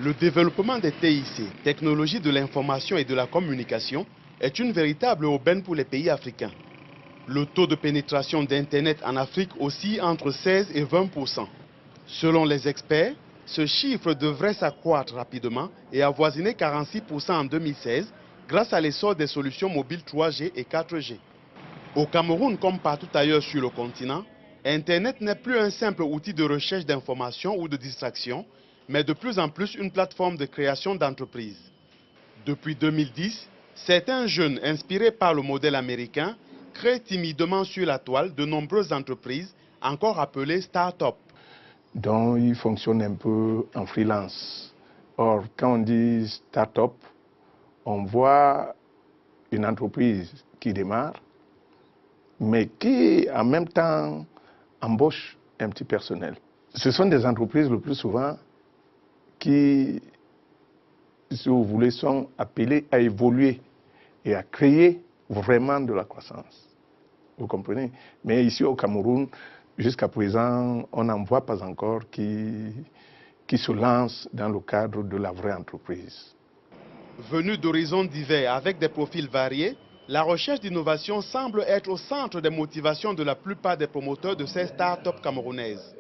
Le développement des TIC, technologies de l'information et de la communication, est une véritable aubaine pour les pays africains. Le taux de pénétration d'Internet en Afrique oscille entre 16 et 20%. Selon les experts, ce chiffre devrait s'accroître rapidement et avoisiner 46% en 2016 grâce à l'essor des solutions mobiles 3G et 4G. Au Cameroun, comme partout ailleurs sur le continent, Internet n'est plus un simple outil de recherche d'informations ou de distraction, mais de plus en plus une plateforme de création d'entreprises. Depuis 2010, certains jeunes inspirés par le modèle américain créent timidement sur la toile de nombreuses entreprises, encore appelées start-up. Donc, ils fonctionnent un peu en freelance. Or, quand on dit start-up, on voit une entreprise qui démarre, mais qui en même temps embauche un petit personnel. Ce sont des entreprises le plus souvent qui, si vous voulez, sont appelées à évoluer et à créer vraiment de la croissance. Vous comprenez? Mais ici au Cameroun, jusqu'à présent, on n'en voit pas encore qui se lancent dans le cadre de la vraie entreprise. Venus d'horizons divers avec des profils variés, la recherche d'innovation semble être au centre des motivations de la plupart des promoteurs de ces start-up camerounaises.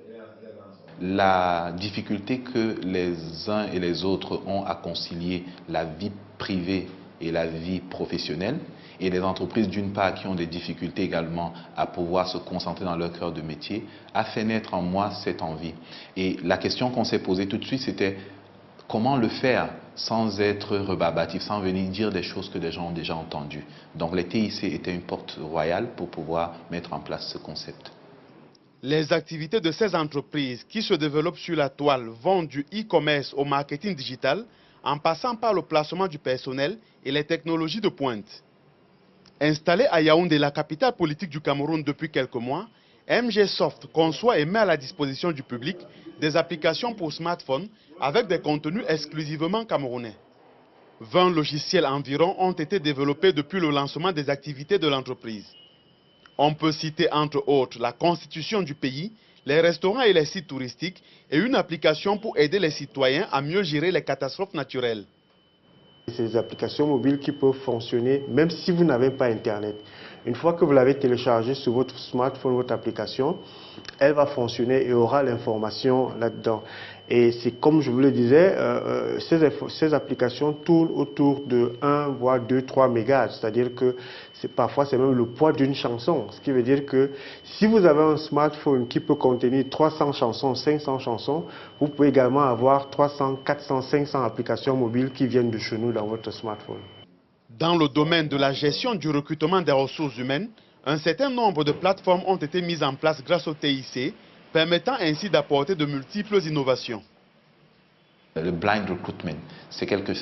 La difficulté que les uns et les autres ont à concilier la vie privée et la vie professionnelle, et les entreprises d'une part qui ont des difficultés également à pouvoir se concentrer dans leur cœur de métier, a fait naître en moi cette envie. Et la question qu'on s'est posée tout de suite, c'était comment le faire sans être rebarbatif, sans venir dire des choses que des gens ont déjà entendues. Donc les TIC étaient une porte royale pour pouvoir mettre en place ce concept. Les activités de ces entreprises qui se développent sur la toile vont du e-commerce au marketing digital, en passant par le placement du personnel et les technologies de pointe. Installée à Yaoundé, la capitale politique du Cameroun depuis quelques mois, MG Soft conçoit et met à la disposition du public des applications pour smartphones avec des contenus exclusivement camerounais. 20 logiciels environ ont été développés depuis le lancement des activités de l'entreprise. On peut citer entre autres la constitution du pays, les restaurants et les sites touristiques et une application pour aider les citoyens à mieux gérer les catastrophes naturelles. Ces applications mobiles qui peuvent fonctionner même si vous n'avez pas Internet. Une fois que vous l'avez téléchargée sur votre smartphone, votre application, elle va fonctionner et aura l'information là-dedans. Et c'est comme je vous le disais, ces applications tournent autour de 1 voire 2, 3 mégas. C'est-à-dire que parfois c'est même le poids d'une chanson. Ce qui veut dire que si vous avez un smartphone qui peut contenir 300 chansons, 500 chansons, vous pouvez également avoir 300, 400, 500 applications mobiles qui viennent de chez nous dans votre smartphone. Dans le domaine de la gestion du recrutement des ressources humaines, un certain nombre de plateformes ont été mises en place grâce au TIC, permettant ainsi d'apporter de multiples innovations. Le blind recruitment, c'est quelque chose